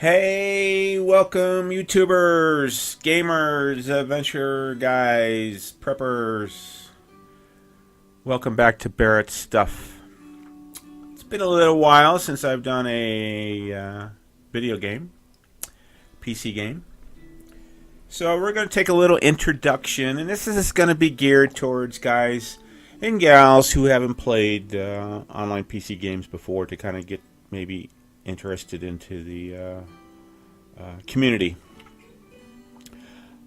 Hey, welcome YouTubers, gamers, adventure guys, preppers. Welcome back to Barrett's Stuff. It's been a little while since I've done a video game, PC game. So we're going to take a little introduction, and this is going to be geared towards guys and gals who haven't played online PC games before to kind of get maybe interested into the community.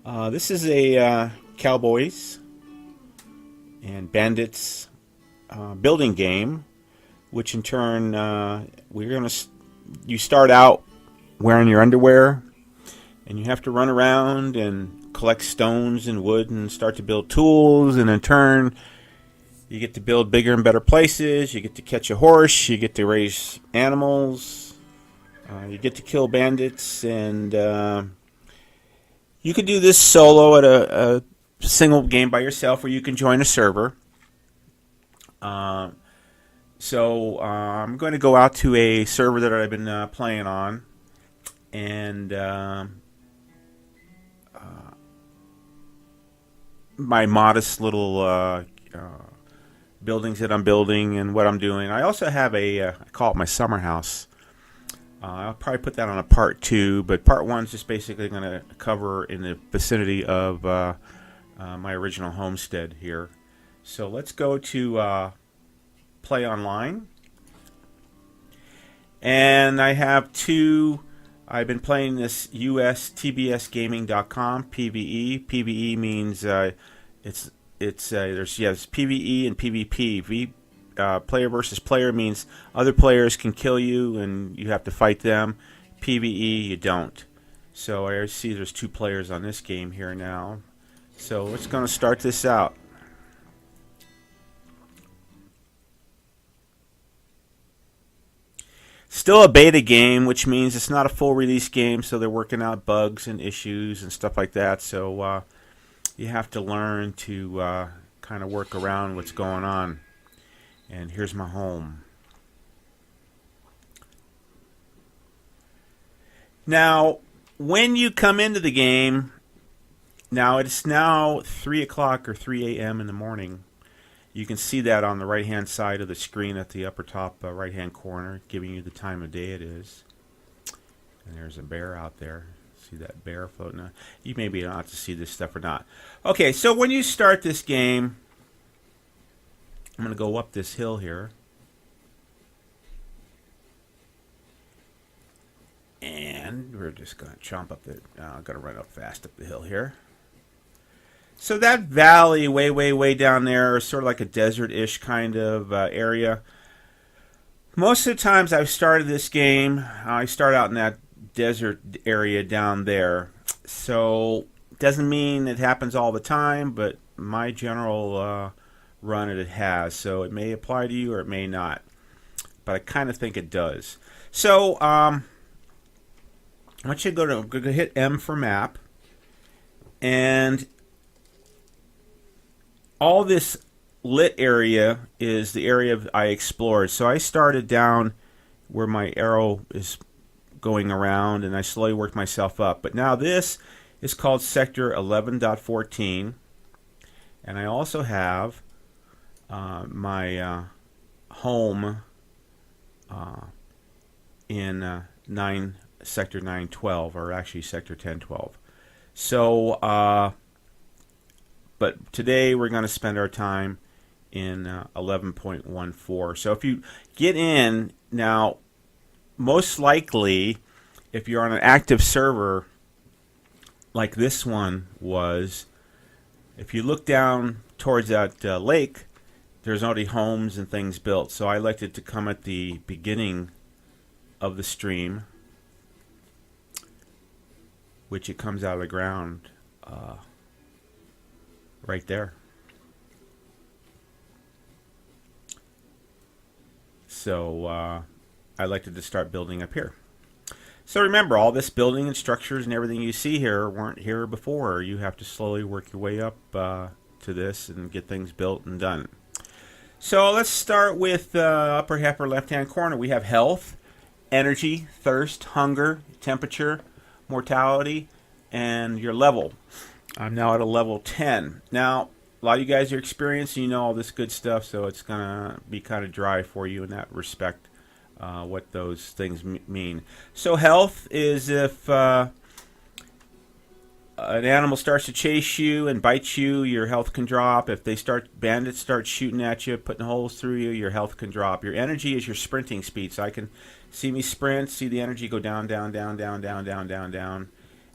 This is a cowboys and bandits building game, which in turn you start out wearing your underwear, and you have to run around and collect stones and wood and start to build tools, and in turn you get to build bigger and better places. You get to catch a horse. You get to raise animals. You get to kill bandits. And you can do this solo at a single game by yourself, or you can join a server. So I'm going to go out to a server that I've been playing on. And my modest little buildings that I'm building and what I'm doing. I also have I call it my summer house. I'll probably put that on a part 2, but part 1 is just basically going to cover in the vicinity of my original homestead here. So let's go to play online. And I have I've been playing this USTBSgaming.com PvE. PvE means there's PvE and PvP. Player versus player means other players can kill you and you have to fight them. PvE, you don't. So I see there's 2 players on this game here now. So let's going to start this out. Still a beta game, which means it's not a full release game, so they're working out bugs and issues and stuff like that. So you have to learn to kind of work around what's going on. And here's my home. Now, when you come into the game, now it's now 3 o'clock or 3 a.m. in the morning. You can see that on the right-hand side of the screen at the upper top right-hand corner, giving you the time of day it is. And there's a bear out there. See that bear floating out? You may be able to see this stuff or not. Okay, so when you start this game, I'm going to go up this hill here. And we're just going to chomp up the... I'm going to run up fast up the hill here. So that valley way, way, way down there is sort of like a desert-ish kind of area. Most of the times I've started this game, I start out in that desert area down there. So it doesn't mean it happens all the time, but my general run it has. So it may apply to you or it may not. But I kind of think it does. So I want you to go to hit M for map. And all this lit area is the area I explored. So I started down where my arrow is going around, and I slowly worked myself up. But now this is called Sector 11.14, and I also have my home in Sector 912, or actually Sector 1012. So but today we're going to spend our time in 11.14. So if you get in now, most likely if you're on an active server like this one was, if you look down towards that lake, there's already homes and things built. So I elected to come at the beginning of the stream, which it comes out of the ground right there. So I elected to start building up here. So remember, all this building and structures and everything you see here weren't here before. You have to slowly work your way up to this and get things built and done. So let's start with upper left-hand corner. We have health, energy, thirst, hunger, temperature, mortality, and your level. I'm now at a level 10. Now, a lot of you guys are experienced, you know all this good stuff, so it's going to be kind of dry for you in that respect, what those things mean. So health is if an animal starts to chase you and bite you, your health can drop. If bandits start shooting at you, putting holes through you, your health can drop. Your energy is your sprinting speed. So I can see me sprint, see the energy go down, down, down, down, down, down, down, down.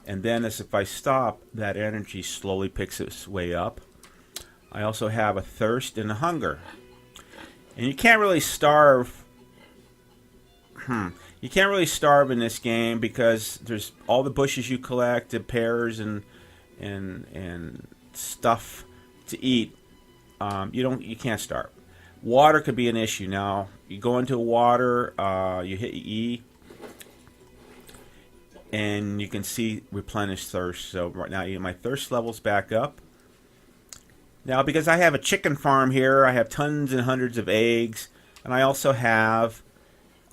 And then as if I stop, that energy slowly picks its way up. I also have a thirst and a hunger. And you can't really starve. You can't really starve in this game because there's all the bushes you collect, the pears and stuff to eat. You can't starve. Water could be an issue. Now you go into water, you hit E, and you can see replenish thirst. So right now my thirst level's back up. Now because I have a chicken farm here, I have tons and hundreds of eggs, and I also have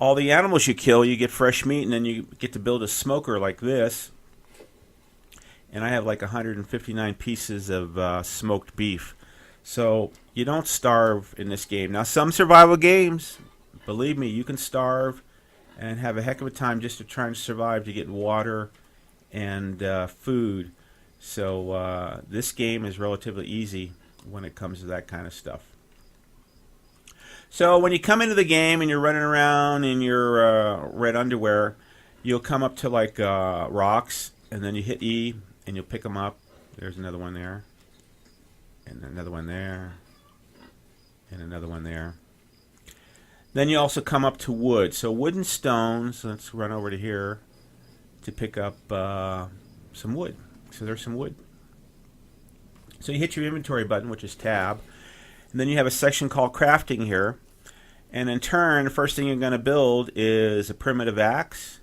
all the animals you kill, you get fresh meat, and then you get to build a smoker like this. And I have like 159 pieces of smoked beef. So you don't starve in this game. Now some survival games, believe me, you can starve and have a heck of a time just to try and survive to get water and food. So this game is relatively easy when it comes to that kind of stuff. So when you come into the game and you're running around in your red underwear, you'll come up to like rocks, and then you hit E, and you'll pick them up. There's another one there, and another one there, and another one there. Then you also come up to wood. So wood and stones. Let's run over to here to pick up some wood. So there's some wood. So you hit your inventory button, which is tab. And then you have a section called crafting here. And in turn, the first thing you're going to build is a primitive axe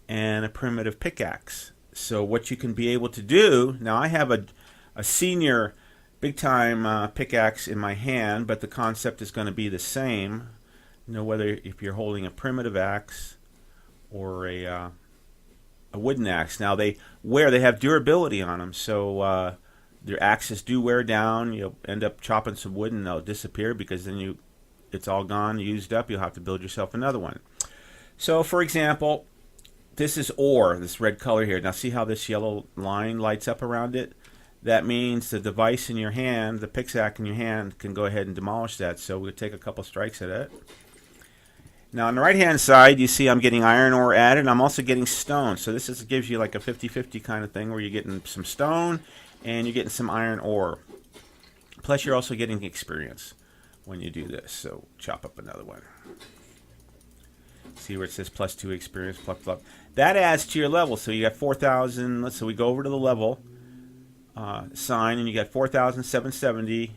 and a primitive pickaxe. So what you can be able to do, now I have a senior big time pickaxe in my hand, but the concept is going to be the same. You know, whether if you're holding a primitive axe or a wooden axe. Now they have durability on them, so their axes do wear down. You'll end up chopping some wood and they'll disappear because then it's all gone, used up. You'll have to build yourself another one. So, for example, this is ore, this red color here. Now, see how this yellow line lights up around it? That means the device in your hand, the pickaxe in your hand, can go ahead and demolish that. So we'll take a couple strikes at it. Now, on the right-hand side, you see I'm getting iron ore added. I'm also getting stone. So this gives you like a 50-50 kind of thing where you're getting some stone and you're getting some iron ore. Plus, you're also getting experience when you do this. So chop up another one. See where it says +2 experience, ++. That adds to your level. So you got 4,000. So we go over to the level sign, and you got 4,770.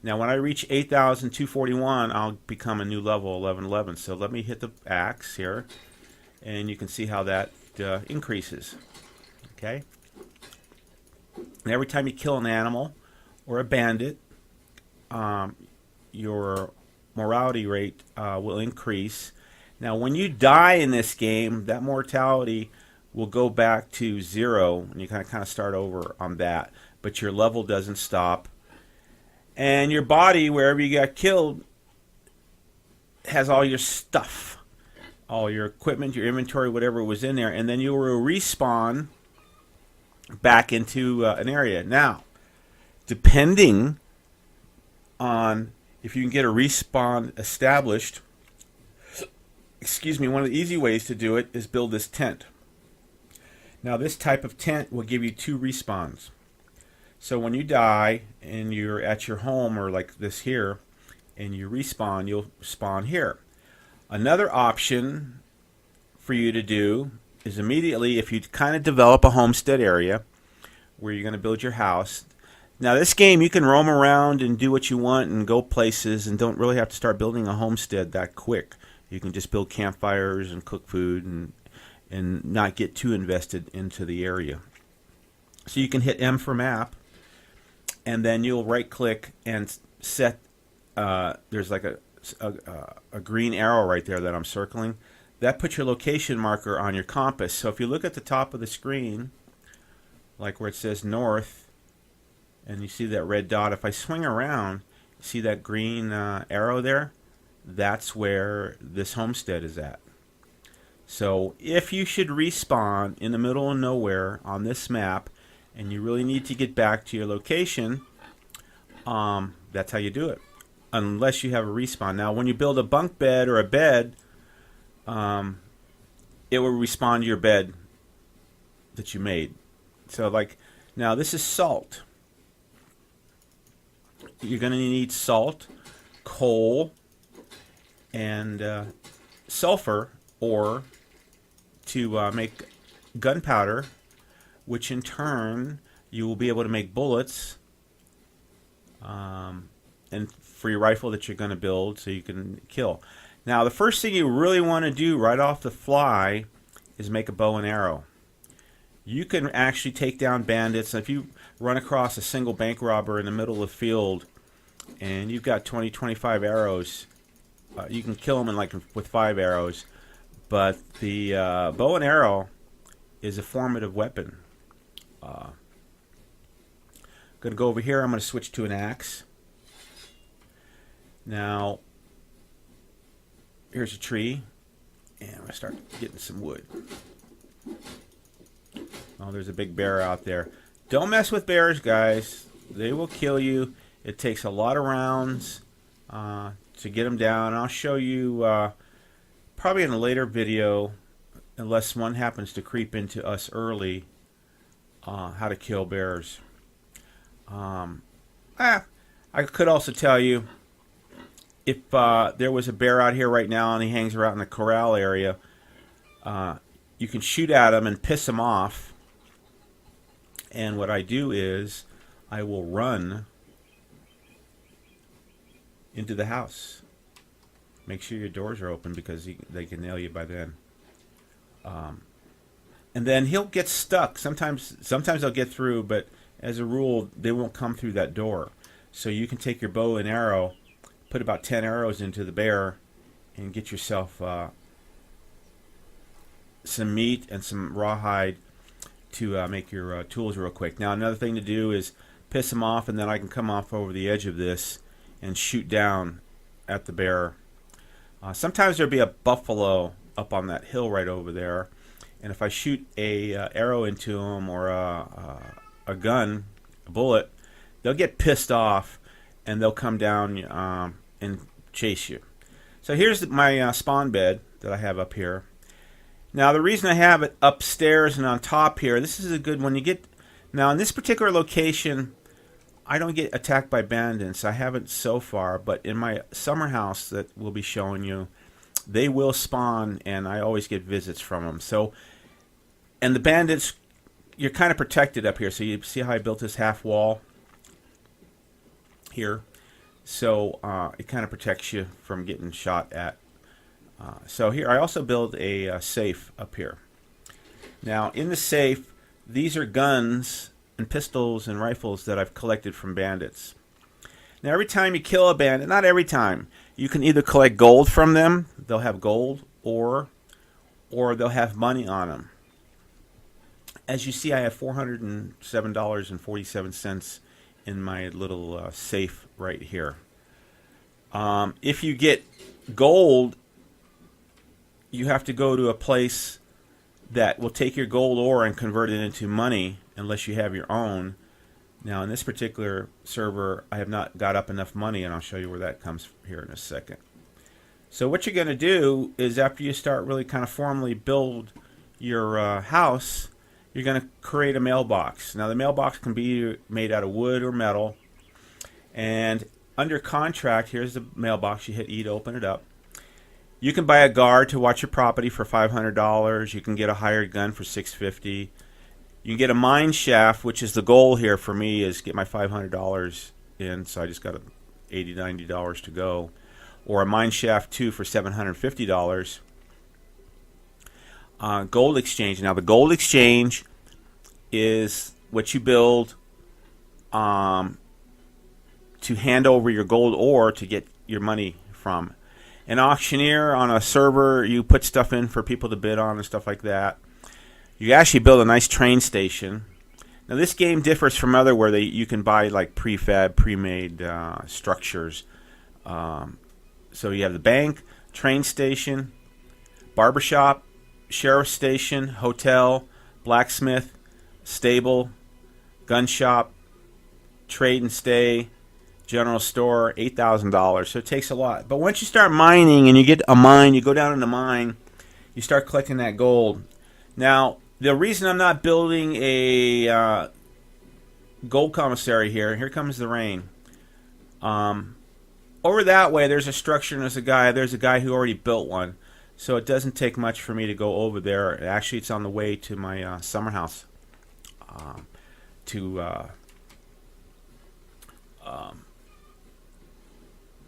Now, when I reach 8,241, I'll become a new level, 1111. So let me hit the axe here, and you can see how that increases. Okay. And every time you kill an animal or a bandit, your mortality rate will increase. Now, when you die in this game, that mortality will go back to 0, and you kind of start over on that. But your level doesn't stop. And your body, wherever you got killed, has all your stuff, all your equipment, your inventory, whatever was in there, and then you will respawn back into an area. Now, depending on if you can get a respawn established, one of the easy ways to do it is build this tent. Now, this type of tent will give you 2 respawns. So when you die and you're at your home or like this here and you respawn, you'll spawn here. Another option for you to do is immediately, if you kind of develop a homestead area where you're going to build your house. Now this game, you can roam around and do what you want and go places and don't really have to start building a homestead that quick. You can just build campfires and cook food and not get too invested into the area. So you can hit M for map, and then you'll right click and set, there's like a green arrow right there that I'm circling. that puts your location marker on your compass. So if you look at the top of the screen, like where it says north, and you see that red dot, if I swing around, see that green arrow there? That's where this homestead is at. So if you should respawn in the middle of nowhere on this map, and you really need to get back to your location, that's how you do it. Unless you have a respawn. Now, when you build a bunk bed or a bed, it will respawn to your bed that you made. So, like, now this is salt. You're going to need salt, coal, and sulfur ore to make gunpowder, which in turn you will be able to make bullets, and for your rifle that you're going to build so you can kill. Now, the first thing you really want to do right off the fly is make a bow and arrow. You can actually take down bandits. If you run across a single bank robber in the middle of the field and you've got 20, 25 arrows, you can kill them with 5 arrows. But the bow and arrow is a formative weapon. I'm going to go over here. I'm going to switch to an axe. Now, here's a tree, and I'm going to start getting some wood. Oh, there's a big bear out there. Don't mess with bears, guys. They will kill you. It takes a lot of rounds to get them down. I'll show you probably in a later video, unless one happens to creep into us early, how to kill bears. I could also tell you, if there was a bear out here right now and he hangs around in the corral area, you can shoot at him and piss him off. And what I do is I will run into the house. Make sure your doors are open because they can nail you by then. And then he'll get stuck. Sometimes they'll get through, but as a rule, they won't come through that door. So you can take your bow and arrow, put about 10 arrows into the bear, and get yourself some meat and some rawhide to make your tools real quick. Now, another thing to do is piss them off, and then I can come off over the edge of this and shoot down at the bear. Sometimes there'll be a buffalo up on that hill right over there, and if I shoot a arrow into them or a gun, a bullet, they'll get pissed off and they'll come down and chase you. So here's my spawn bed that I have up here. Now, the reason I have it upstairs and on top here, this is a good one. Now, in this particular location, I don't get attacked by bandits. I haven't so far, but in my summer house that we'll be showing you, they will spawn, and I always get visits from them. So, and the bandits, you're kind of protected up here. So you see how I built this half wall here? So it kind of protects you from getting shot at. So here, I also build a safe up here. Now, in the safe, these are guns and pistols and rifles that I've collected from bandits. Now, every time you kill a bandit, not every time, you can either collect gold from them, they'll have gold, or they'll have money on them. As you see, I have $407.47 in my little safe right here. If you get gold, you have to go to a place that will take your gold ore and convert it into money, unless you have your own. Now, in this particular server, I have not got up enough money, and I'll show you where that comes here in a second. So what you're going to do is, after you start really kind of formally build your house, you're going to create a mailbox. Now, the mailbox can be made out of wood or metal. And under contract, here's the mailbox. You hit E to open it up. You can buy a guard to watch your property for $500. You can get a hired gun for $650. You can get a mine shaft, which is the goal here for me, is get my $500 in. So I just got $80, $90 to go. Or a mine shaft 2 for $750. Gold exchange. Now, the gold exchange is what you build to hand over your gold ore to get your money from. an auctioneer on a server. You put stuff in for people to bid on and stuff like that. You actually build a nice train station. Now this game differs from other where you can buy like prefab, pre-made structures. So you have the bank, train station, barbershop, sheriff's station, hotel, blacksmith, stable, gun shop, trade and stay, general store, $8,000. So it takes a lot. But once you start mining and you get a mine, you go down in the mine, you start collecting that gold. Now, the reason I'm not building a gold commissary here comes the rain. Over that way, there's a structure and there's a guy who already built one. So it doesn't take much for me to go over there. Actually, it's on the way to my summer house to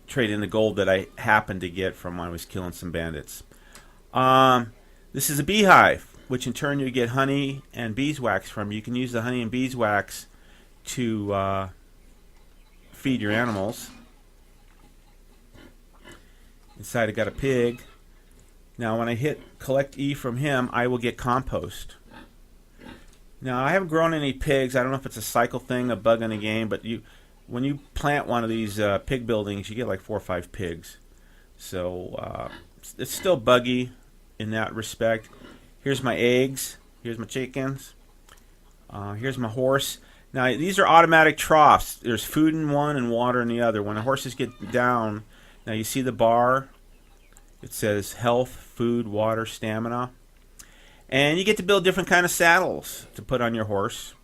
trade in the gold that I happened to get from when I was killing some bandits. This is a beehive, which in turn you get honey and beeswax from. You can use the honey and beeswax to feed your animals. Inside I got a pig. Now when I hit collect E from him, I will get compost. Now I haven't grown any pigs. I don't know if it's a cycle thing, a bug in the game, but when you plant one of these pig buildings, you get like 4 or 5 pigs. So it's still buggy in that respect. Here's my eggs. Here's my chickens. Here's my horse. Now these are automatic troughs. There's food in one and water in the other. When the horses get down, now you see the bar. It says health, food, water, stamina. And you get to build different kind of saddles to put on your horse.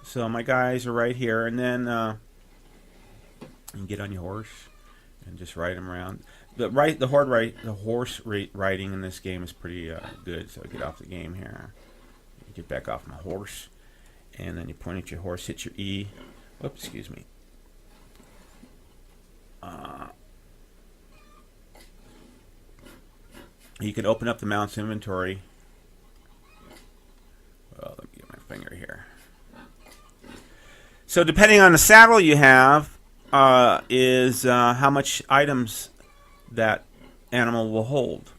So my guys are right here. And then you can get on your horse and just ride them around. The horse riding in this game is pretty good. So I get off the game here. Get back off my horse. And then you point at your horse, hit your E. Whoops, excuse me. You can open up the mount's inventory. Well, let me get my finger here. So depending on the saddle you have, is how much items that animal will hold.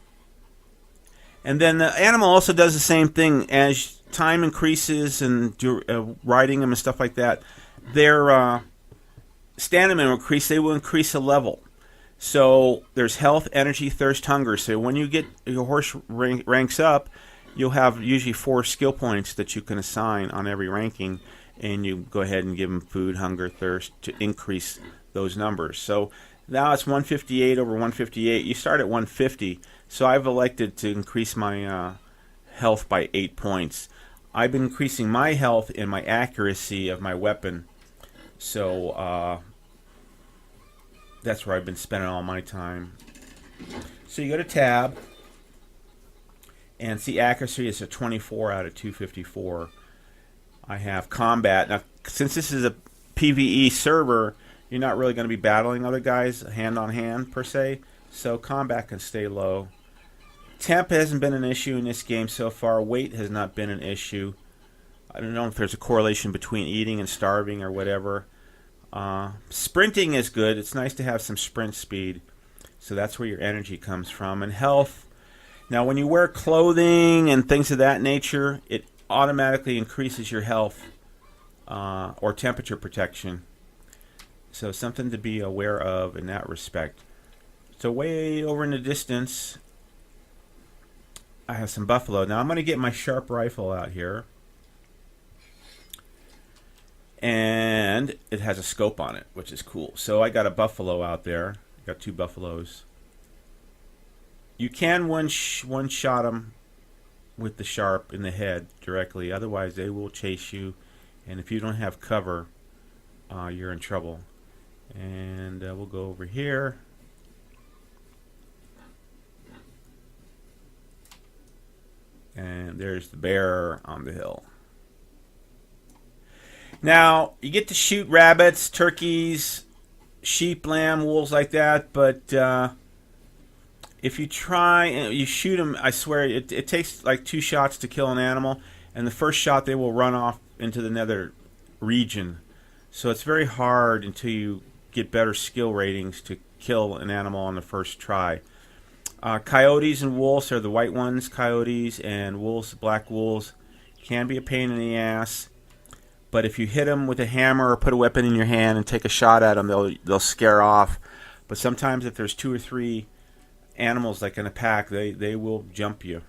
And then the animal also does the same thing. As time increases and riding them and stuff like that, their stamina will increase. They will increase a level. So there's health, energy, thirst, hunger. So when you get your horse ranks up, you'll have usually 4 skill points that you can assign on every ranking, and you go ahead and give them food, hunger, thirst to increase those numbers. So now it's 158 over 158. You start at 150. So I've elected to increase my health by 8 points. I've been increasing my health and my accuracy of my weapon. So that's where I've been spending all my time. So you go to tab and see accuracy is a 24 out of 254. I have combat. Now, since this is a PvE server, you're not really going to be battling other guys hand on hand per se. So combat can stay low. Temp hasn't been an issue in this game so far. Weight has not been an issue. I don't know if there's a correlation between eating and starving or whatever. Sprinting is good. It's nice to have some sprint speed. So that's where your energy comes from. And health. Now when you wear clothing and things of that nature, it automatically increases your health or temperature protection. So something to be aware of in that respect. So way over in the distance, I have some buffalo. Now I'm going to get my sharp rifle out here. And it has a scope on it, which is cool. So I got a buffalo out there. I got 2 buffaloes. You can one-shot them with the sharp in the head directly. Otherwise, they will chase you. And if you don't have cover, you're in trouble. And we'll go over here. And there's the bear on the hill. Now, you get to shoot rabbits, turkeys, sheep, lamb, wolves like that, but if you try and you shoot them, I swear, it takes like 2 shots to kill an animal, and the first shot they will run off into the nether region. So it's very hard until you get better skill ratings to kill an animal on the first try. Coyotes and wolves are the white ones. Coyotes and wolves, black wolves, can be a pain in the ass. But if you hit them with a hammer or put a weapon in your hand and take a shot at them, they'll scare off. But sometimes if there's 2 or 3 animals like in a pack, they will jump you,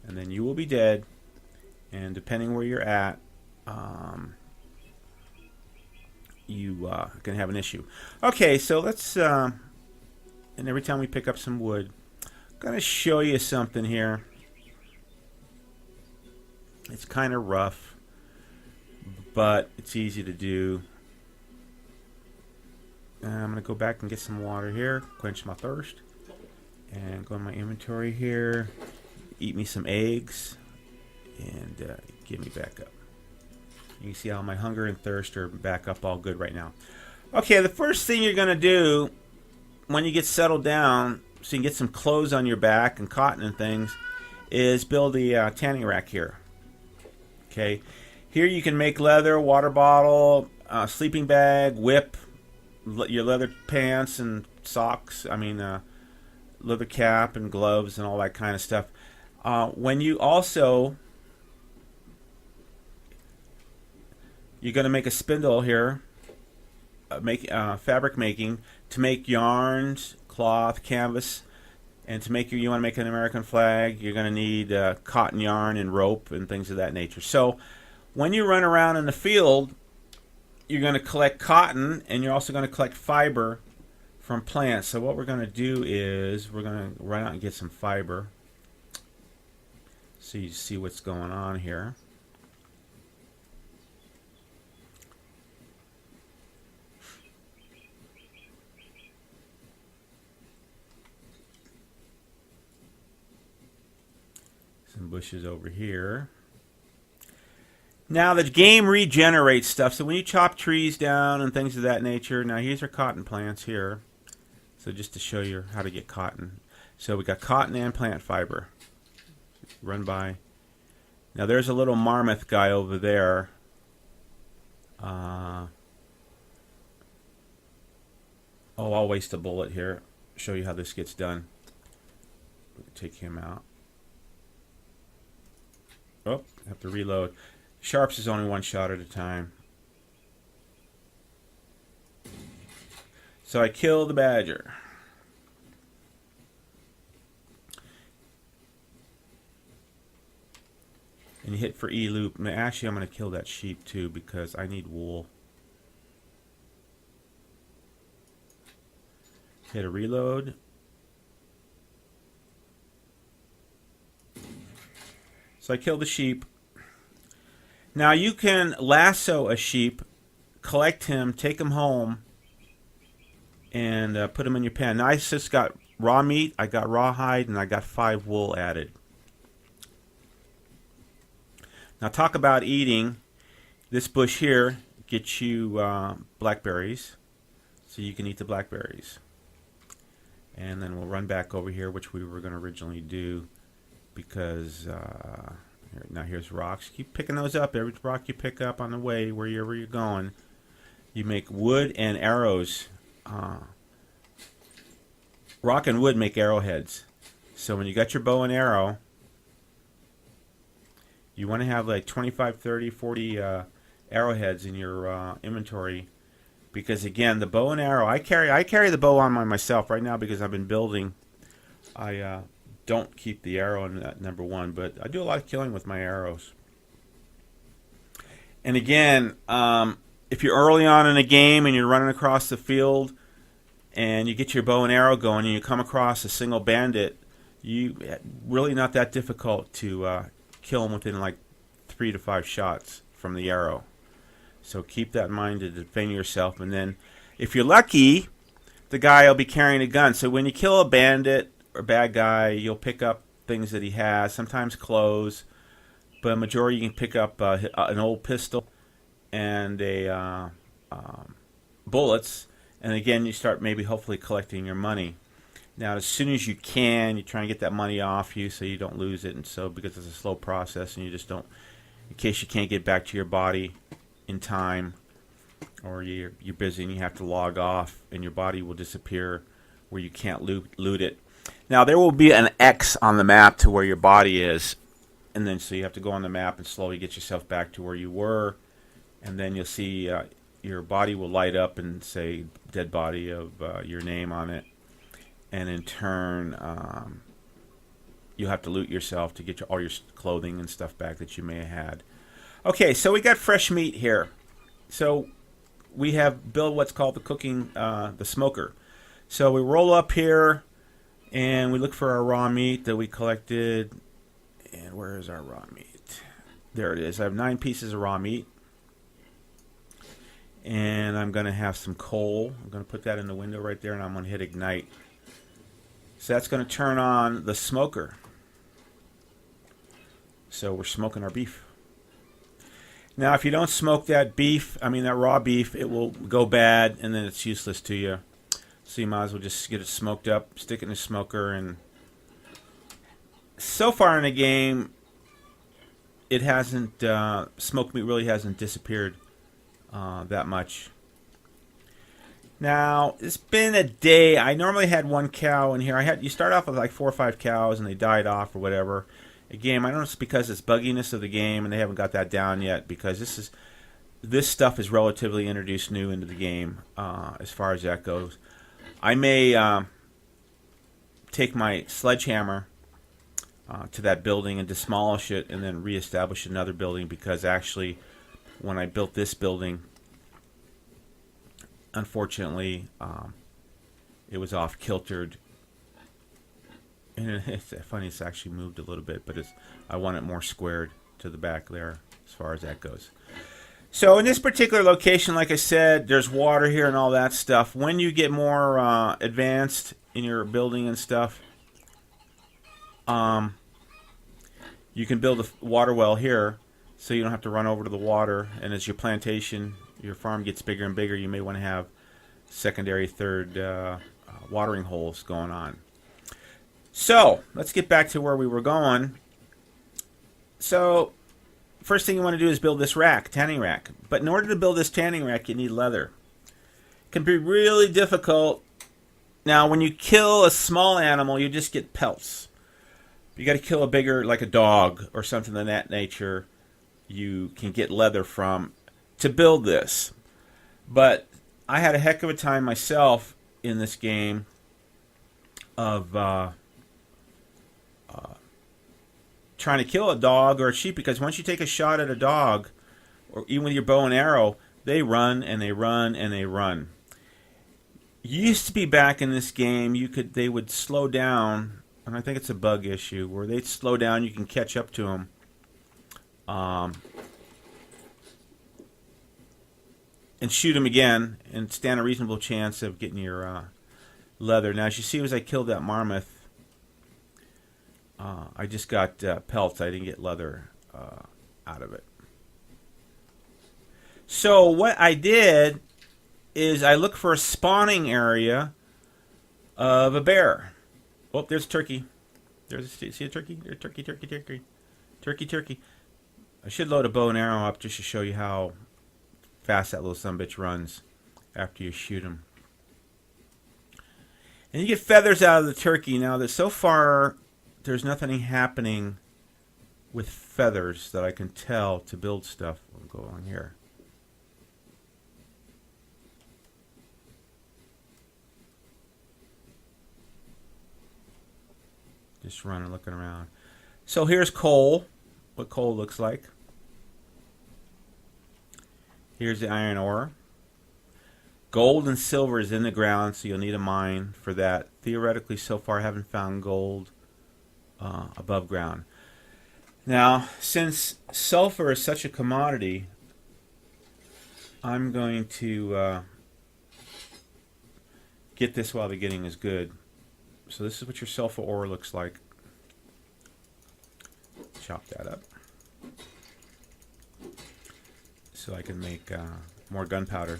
and then you will be dead. And depending where you're at, you can have an issue. Okay, so let's. And every time we pick up some wood, I'm gonna show you something here. It's kind of rough, but it's easy to do. I'm going to go back and get some water here, quench my thirst, and go in my inventory here, eat me some eggs, and get me back up. You can see how my hunger and thirst are back up all good right now. Okay, the first thing you're going to do when you get settled down, so you can get some clothes on your back and cotton and things, is build a tanning rack here. Okay, here you can make leather, water bottle, sleeping bag, whip, your leather pants and socks. I mean, leather cap and gloves and all that kind of stuff. When you also, you're going to make a spindle here, fabric making, to make yarns, cloth, canvas, and to make you want to make an American flag, you're going to need cotton yarn and rope and things of that nature. So when you run around in the field, you're going to collect cotton, and you're also going to collect fiber from plants. So what we're going to do is we're going to run out and get some fiber, so you see what's going on here. Some bushes over here. Now the game regenerates stuff, so when you chop trees down and things of that nature, now here's our cotton plants here. So just to show you how to get cotton. So we got cotton and plant fiber. Run by. Now there's a little marmoth guy over there. Oh, I'll waste a bullet here. Show you how this gets done. Take him out. Oh, have to reload. Sharps is only one shot at a time. So I kill the badger. And you hit for E loop. Actually, I'm going to kill that sheep too because I need wool. Hit a reload. So I killed the sheep. Now you can lasso a sheep, collect him, take him home, and put him in your pen. Now I just got raw meat, I got raw hide, and I got 5 wool added. Now talk about eating. This bush here gets you blackberries, so you can eat the blackberries. And then we'll run back over here, which we were going to originally do, because now here's rocks. Keep picking those up. Every rock you pick up on the way, wherever you're going, you make wood and arrows. Rock and wood make arrowheads. So when you got your bow and arrow, you want to have like 25, 30, 40 arrowheads in your inventory, because again, the bow and arrow, I carry the bow on myself right now because I've been building. I don't keep the arrow in that number 1, but I do a lot of killing with my arrows. And again, if you're early on in a game and you're running across the field and you get your bow and arrow going and you come across a single bandit, really not that difficult to kill them within like 3 to 5 shots from the arrow. So keep that in mind to defend yourself. And then if you're lucky, the guy will be carrying a gun. So when you kill a bandit or bad guy, you'll pick up things that he has, sometimes clothes, but a majority you can pick up an old pistol and a bullets, and again you start maybe hopefully collecting your money. Now as soon as you can, you try and get that money off you so you don't lose it, and so because it's a slow process and you just don't, in case you can't get back to your body in time, or you're busy and you have to log off and your body will disappear where you can't loot it. Now there will be an X on the map to where your body is, and then so you have to go on the map and slowly get yourself back to where you were, and then you'll see your body will light up and say dead body of your name on it, and in turn you have to loot yourself to get all your clothing and stuff back that you may have had. Okay, so we got fresh meat here. So we have built what's called the cooking, the smoker. So we roll up here and we look for our raw meat that we collected. And where is our raw meat? There it is. I have 9 pieces of raw meat. And I'm going to have some coal. I'm going to put that in the window right there, and I'm going to hit ignite. So that's going to turn on the smoker. So we're smoking our beef. Now, if you don't smoke that beef, that raw beef, it will go bad, and then it's useless to you. So you might as well just get it smoked up, stick it in the smoker, and so far in the game, it hasn't, smoked meat really hasn't disappeared that much. Now, it's been a day. I normally had 1 cow in here. You start off with like 4 or 5 cows, and they died off or whatever. Again, I don't know if it's because it's bugginess of the game, and they haven't got that down yet, because this stuff is relatively introduced new into the game as far as that goes. I may take my sledgehammer to that building and demolish it and then reestablish another building, because actually when I built this building, unfortunately it was off kiltered, and it's funny, it's actually moved a little bit, but I want it more squared to the back there as far as that goes. So in this particular location, like I said, there's water here and all that stuff. When you get more advanced in your building and stuff, you can build a water well here, so you don't have to run over to the water. And as your plantation, your farm gets bigger and bigger, you may want to have secondary, third watering holes going on. So let's get back to where we were going. So first thing you want to do is build this rack, tanning rack. But in order to build this tanning rack, you need leather. It can be really difficult. Now, when you kill a small animal, you just get pelts. You got to kill a bigger, like a dog or something of that nature, you can get leather from to build this. But I had a heck of a time myself in this game of trying to kill a dog or a sheep, because once you take a shot at a dog, or even with your bow and arrow, they run and they run and they run. Used to be back in this game, they would slow down, and I think it's a bug issue where they'd slow down. You can catch up to them, and shoot them again, and stand a reasonable chance of getting your leather. Now, as you see, as I killed that marmoth, I just got pelts. I didn't get leather out of it. So what I did is I looked for a spawning area of a bear. Oh, there's a turkey. See a turkey? There's turkey. I should load a bow and arrow up just to show you how fast that little sumbitch runs after you shoot him. And you get feathers out of the turkey. Now, so far, there's nothing happening with feathers that I can tell to build stuff. We'll go on here. Just running, looking around. So here's coal, what coal looks like. Here's the iron ore. Gold and silver is in the ground, so you'll need a mine for that. Theoretically, so far, I haven't found gold above ground. Now, since sulfur is such a commodity, I'm going to get this while the getting is good. So this is what your sulfur ore looks like. Chop that up so I can make more gunpowder.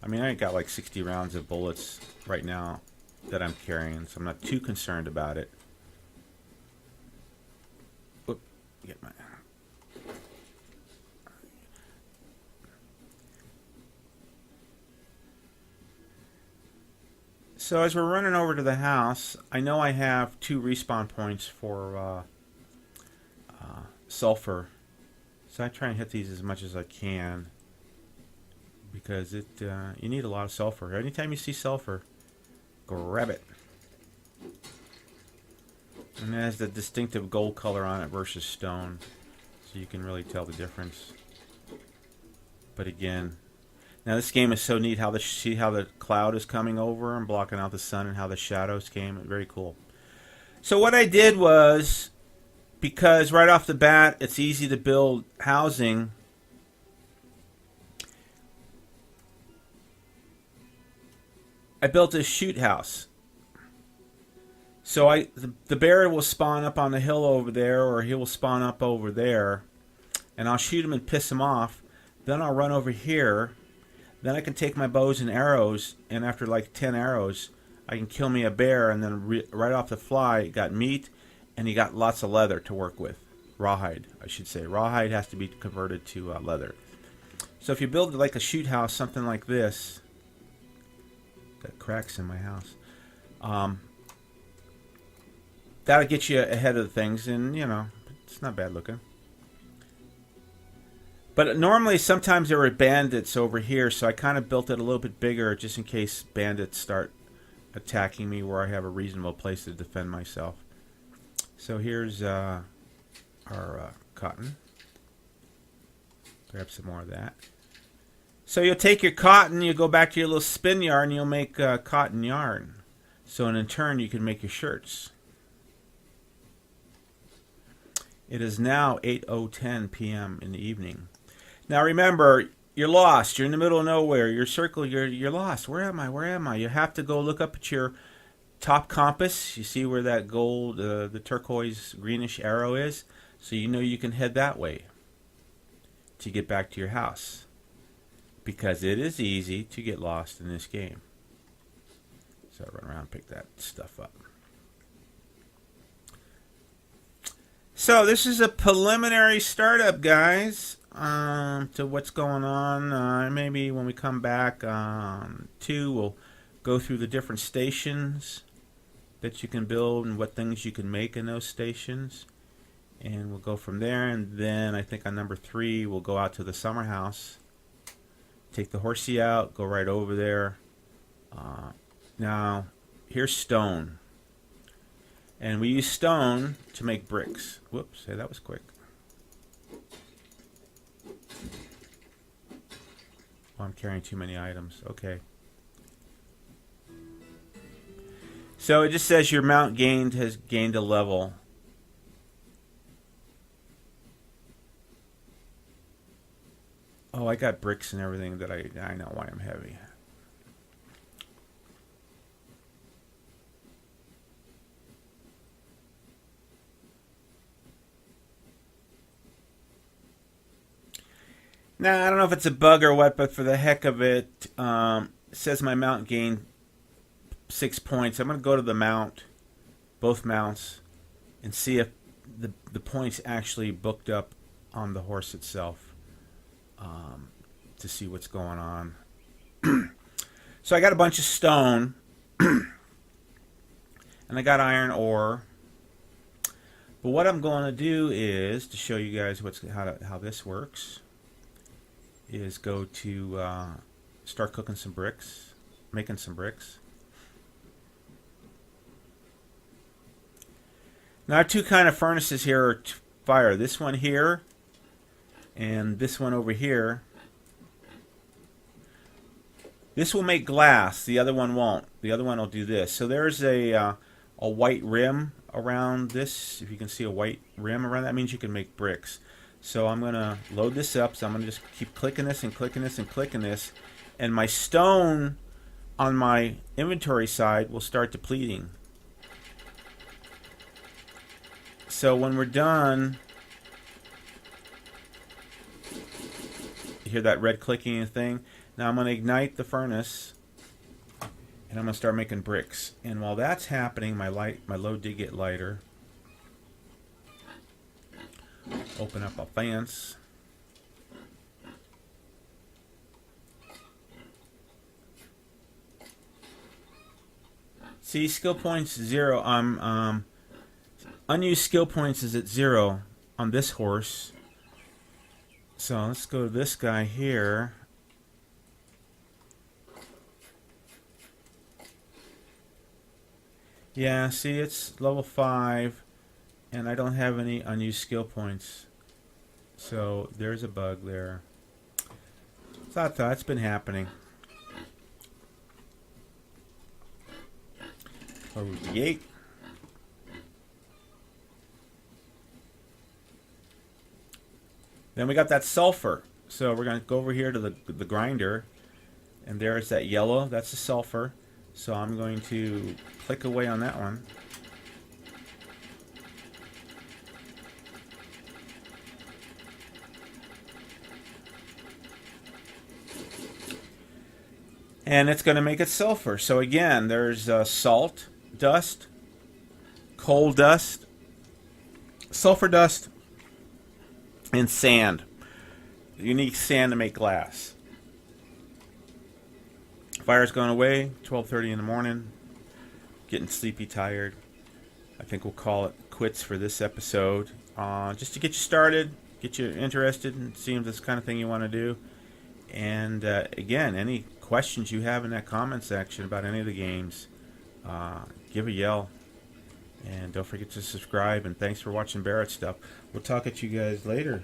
I got like 60 rounds of bullets right now that I'm carrying, so I'm not too concerned about it. Oop, get my... So as we're running over to the house, I know I have 2 respawn points for sulfur. So I try and hit these as much as I can, because you need a lot of sulfur. Anytime you see sulfur, grab it. And it has the distinctive gold color on it versus stone, so you can really tell the difference. But again, now this game is so neat. See how the cloud is coming over and blocking out the sun, and how the shadows came. Very cool. So what I did was, because right off the bat it's easy to build housing, I built a shoot house. So the bear will spawn up on the hill over there, or he will spawn up over there, and I'll shoot him and piss him off. Then I'll run over here. Then I can take my bows and arrows, and after like 10 arrows, I can kill me a bear, and then right off the fly, you got meat, and you got lots of leather to work with. Rawhide, I should say. Rawhide has to be converted to leather. So if you build like a shoot house, something like this, got cracks in my house, that'll get you ahead of things, and you know, it's not bad looking. But normally, sometimes there were bandits over here, so I kind of built it a little bit bigger just in case bandits start attacking me, where I have a reasonable place to defend myself. So here's our cotton. Grab some more of that. So you'll take your cotton, you go back to your little spin yarn, and you'll make cotton yarn. So in turn, you can make your shirts. It is now 8:10 p.m. in the evening. Now remember, you're lost. You're in the middle of nowhere. You're circled. You're lost. Where am I? Where am I? You have to go look up at your top compass. You see where that gold, the turquoise greenish arrow is? So you know you can head that way to get back to your house. Because it is easy to get lost in this game. So I run around and pick that stuff up. So this is a preliminary startup, guys, to what's going on. Maybe when we come back, we'll go through the different stations that you can build and what things you can make in those stations. And we'll go from there. And then I think on number 3, we'll go out to the summer house. Take the horsey out, go right over there. Now, here's stone. And we use stone to make bricks. Whoops, hey, that was quick. Oh, I'm carrying too many items. Okay. So it just says your mount gained has gained a level. Oh, I got bricks and everything that I know why I'm heavy. Now, I don't know if it's a bug or what, but for the heck of it, it says my mount gained 6 points. I'm going to go to the mount, both mounts, and see if the points actually booked up on the horse itself, to see what's going on. So I got a bunch of stone, and I got iron ore. But what I'm going to do is, to show you guys how this works, is go to start cooking some bricks, making some bricks. Now I have 2 kind of furnaces here to fire. This one here and this one over here. This will make glass. The other one won't. The other one will do this. So there's a white rim around this. If you can see a white rim around that, means you can make bricks. So I'm going to load this up. So I'm going to just keep clicking this and clicking this and clicking this. And my stone on my inventory side will start depleting. So when we're done, you hear that red clicking thing? Now I'm going to ignite the furnace, and I'm going to start making bricks. And while that's happening, my load did get lighter. Open up a fence. See, skill points 0. Unused skill points is at 0 on this horse. So let's go to this guy here. Yeah, see, it's level 5, and I don't have any unused skill points. So there's a bug there. So that's been happening. Close the gate. Then we got that sulfur. So we're going to go over here to the grinder. And there's that yellow. That's the sulfur. So I'm going to click away on that one. And it's going to make it sulfur. So again, there's salt, dust, coal dust, sulfur dust, and sand. You need sand to make glass. Fire's gone away, 12:30 in the morning. Getting sleepy, tired. I think we'll call it quits for this episode. Just to get you started, get you interested, and see if this kind of thing you want to do. And again, any questions you have in that comment section about any of the games, give a yell. And don't forget to subscribe. And thanks for watching Barrett Stuff. We'll talk at you guys later.